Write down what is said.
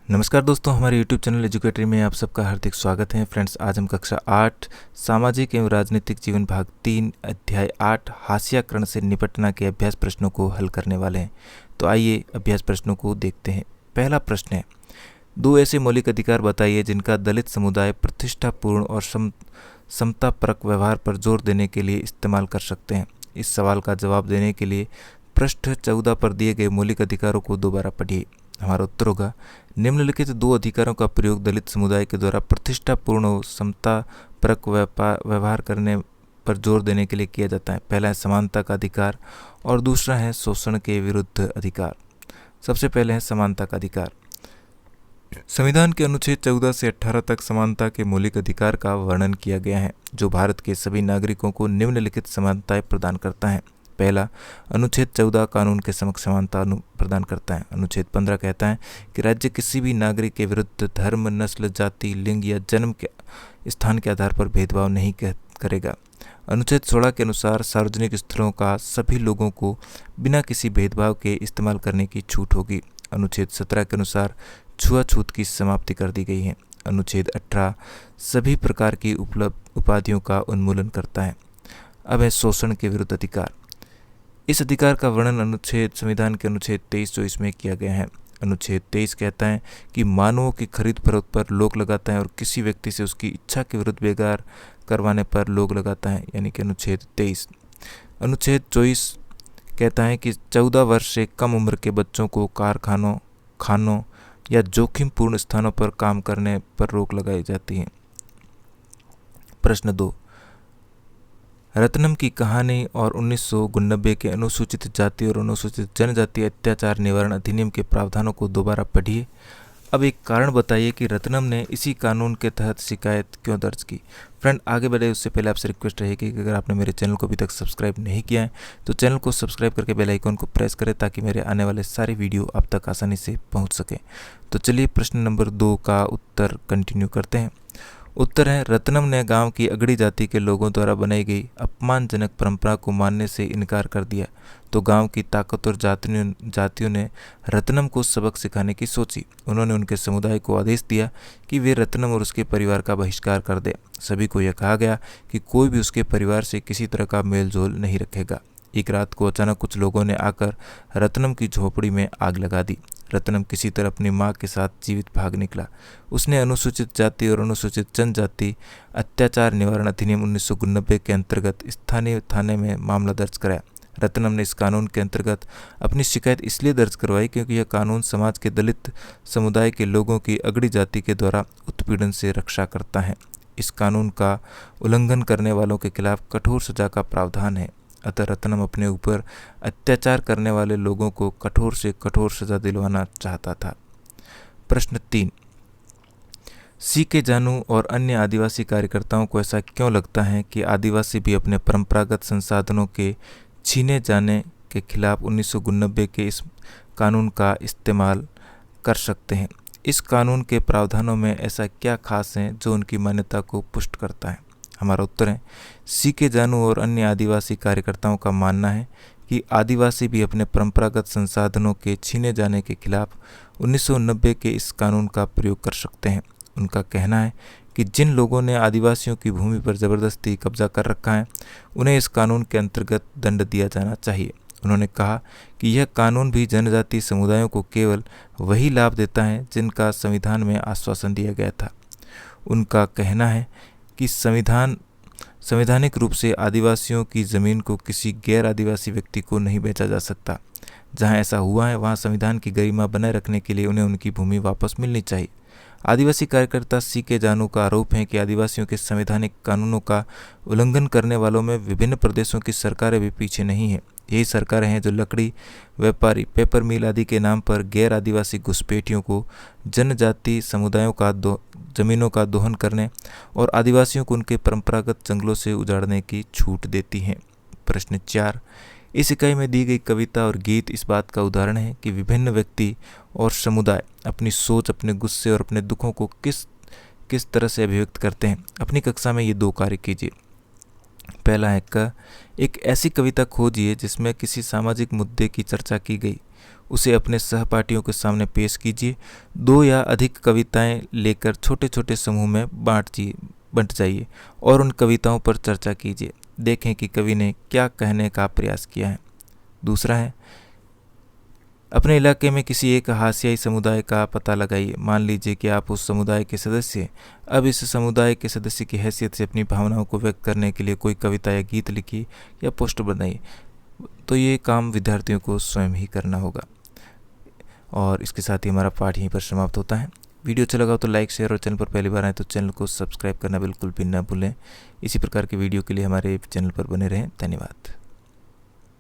नमस्कार दोस्तों, हमारे YouTube चैनल एजुकेटरी में आप सबका हार्दिक स्वागत है। फ्रेंड्स, आज हम कक्षा 8 सामाजिक एवं राजनीतिक जीवन भाग 3 अध्याय 8 हास्याकरण से निपटना के अभ्यास प्रश्नों को हल करने वाले हैं। तो आइए अभ्यास प्रश्नों को देखते हैं। पहला प्रश्न है, 2 ऐसे मौलिक अधिकार बताइए जिनका दलित समुदाय प्रतिष्ठापूर्ण और समतापरक व्यवहार पर जोर देने के लिए इस्तेमाल कर सकते हैं। इस सवाल का जवाब देने के लिए पृष्ठ 14 पर दिए गए मौलिक अधिकारों को दोबारा पढ़िए। हमारा उत्तर होगा, निम्नलिखित 2 अधिकारों का प्रयोग दलित समुदाय के द्वारा प्रतिष्ठापूर्ण और समतापरक व्यवहार करने पर जोर देने के लिए किया जाता है। पहला है समानता का अधिकार और दूसरा है शोषण के विरुद्ध अधिकार। सबसे पहले है समानता का अधिकार। संविधान के अनुच्छेद 14 से 18 तक समानता के मौलिक अधिकार का वर्णन किया गया है, जो भारत के सभी नागरिकों को निम्नलिखित समानताएं प्रदान करता है। पहला, अनुच्छेद 14 कानून के समक्ष समानता प्रदान करता है। अनुच्छेद 15 कहता है कि राज्य किसी भी नागरिक के विरुद्ध धर्म, नस्ल, जाति, लिंग या जन्म के स्थान के आधार पर भेदभाव नहीं करेगा। अनुच्छेद 16 के अनुसार सार्वजनिक स्थलों का सभी लोगों को बिना किसी भेदभाव के इस्तेमाल करने की छूट होगी। अनुच्छेद 17 के अनुसार छुआछूत की समाप्ति कर दी गई है। अनुच्छेद 18 सभी प्रकार की उपलब्ध उपाधियों का उन्मूलन करता है। अब है शोषण के विरुद्ध अधिकार। इस अधिकार का वर्णन संविधान के अनुच्छेद 23 में किया गया है। अनुच्छेद 23 कहता है कि मानवों की खरीद फरोख्त पर रोक लगाता है और किसी व्यक्ति से उसकी इच्छा के विरुद्ध बेगार करवाने पर रोक लगाता है, यानी कि अनुच्छेद 23। अनुच्छेद 24 कहता है कि 14 वर्ष से कम उम्र के बच्चों को कारखानों, खानों या जोखिमपूर्ण स्थानों पर काम करने पर रोक लगाई जाती है। प्रश्न 2, रत्नम की कहानी और 1990 के अनुसूचित जाति और अनुसूचित जनजाति अत्याचार निवारण अधिनियम के प्रावधानों को दोबारा पढ़िए। अब एक कारण बताइए कि रत्नम ने इसी कानून के तहत शिकायत क्यों दर्ज की। फ्रेंड, आगे बढ़े उससे पहले आपसे रिक्वेस्ट रहेगी कि अगर आपने मेरे चैनल को अभी तक सब्सक्राइब नहीं किया है तो चैनल को सब्सक्राइब करके बेल आइकन को प्रेस करें ताकि मेरे आने वाले सारे वीडियो आप तक आसानी से पहुँच सके। तो चलिए प्रश्न नंबर 2 का उत्तर कंटिन्यू करते हैं। उत्तर है, रत्नम ने गांव की अगड़ी जाति के लोगों द्वारा बनाई गई अपमानजनक परंपरा को मानने से इनकार कर दिया, तो गांव की ताकतवर जातियों ने रत्नम को सबक सिखाने की सोची। उन्होंने उनके समुदाय को आदेश दिया कि वे रत्नम और उसके परिवार का बहिष्कार कर दे। सभी को यह कहा गया कि कोई भी उसके परिवार से किसी तरह का मेल जोल नहीं रखेगा। एक रात को अचानक कुछ लोगों ने आकर रत्नम की झोपड़ी में आग लगा दी। रत्नम किसी तरह अपनी मां के साथ जीवित भाग निकला। उसने अनुसूचित जाति और अनुसूचित जनजाति अत्याचार निवारण अधिनियम 1990 के अंतर्गत स्थानीय थाने में मामला दर्ज कराया। रत्नम ने इस कानून के अंतर्गत अपनी शिकायत इसलिए दर्ज करवाई क्योंकि यह कानून समाज के दलित समुदाय के लोगों की अगड़ी जाति के द्वारा उत्पीड़न से रक्षा करता है। इस कानून का उल्लंघन करने वालों के खिलाफ कठोर सजा का प्रावधान है। अतः रत्नम अपने ऊपर अत्याचार करने वाले लोगों को कठोर से कठोर सजा दिलवाना चाहता था। प्रश्न 3, सी.के. जानू और अन्य आदिवासी कार्यकर्ताओं को ऐसा क्यों लगता है कि आदिवासी भी अपने परंपरागत संसाधनों के छीने जाने के खिलाफ 1990 के इस कानून का इस्तेमाल कर सकते हैं? इस कानून के प्रावधानों में ऐसा क्या खास है जो उनकी मान्यता को पुष्ट करता है? हमारा उत्तर है, सी.के. जानू और अन्य आदिवासी कार्यकर्ताओं का मानना है कि आदिवासी भी अपने परंपरागत संसाधनों के छीने जाने के खिलाफ 1990 के इस कानून का प्रयोग कर सकते हैं। उनका कहना है कि जिन लोगों ने आदिवासियों की भूमि पर जबरदस्ती कब्जा कर रखा है उन्हें इस कानून के अंतर्गत दंड दिया जाना चाहिए। उन्होंने कहा कि यह कानून भी जनजातीय समुदायों को केवल वही लाभ देता है जिनका संविधान में आश्वासन दिया गया था। उनका कहना है कि संवैधानिक रूप से आदिवासियों की ज़मीन को किसी गैर आदिवासी व्यक्ति को नहीं बेचा जा सकता। जहां ऐसा हुआ है वहां संविधान की गरिमा बनाए रखने के लिए उन्हें उनकी भूमि वापस मिलनी चाहिए। आदिवासी कार्यकर्ता सी.के. जानू का आरोप है कि आदिवासियों के संवैधानिक कानूनों का उल्लंघन करने वालों में विभिन्न प्रदेशों की सरकारें भी पीछे नहीं हैं। यही सरकारें हैं जो लकड़ी व्यापारी, पेपर मिल आदि के नाम पर गैर आदिवासी घुसपैठियों को जनजाति समुदायों का जमीनों का दोहन करने और आदिवासियों को उनके परंपरागत जंगलों से उजाड़ने की छूट देती हैं। प्रश्न 4, इस इकाई में दी गई कविता और गीत इस बात का उदाहरण है कि विभिन्न व्यक्ति और समुदाय अपनी सोच, अपने गुस्से और अपने दुखों को किस तरह से अभिव्यक्त करते हैं। अपनी कक्षा में ये 2 कार्य कीजिए। पहला है क, एक ऐसी कविता खोजिए जिसमें किसी सामाजिक मुद्दे की चर्चा की गई। उसे अपने सहपाठियों के सामने पेश कीजिए। 2 या अधिक कविताएं लेकर छोटे छोटे समूह में बंट जाइए और उन कविताओं पर चर्चा कीजिए। देखें कि कवि ने क्या कहने का प्रयास किया है। दूसरा है, अपने इलाके में किसी एक हाशियाई समुदाय का पता लगाइए। मान लीजिए कि आप उस समुदाय के सदस्य हैं। अब इस समुदाय के सदस्य की हैसियत से अपनी भावनाओं को व्यक्त करने के लिए कोई कविता या गीत लिखिए या पोस्टर बनाइए। तो ये काम विद्यार्थियों को स्वयं ही करना होगा। और इसके साथ ही हमारा पाठ यहीं पर समाप्त होता है। वीडियो अच्छा लगा तो लाइक, शेयर और चैनल पर पहली बार आए तो चैनल को सब्सक्राइब करना बिल्कुल भी ना भूलें। इसी प्रकार के वीडियो के लिए हमारे चैनल पर बने रहें। धन्यवाद।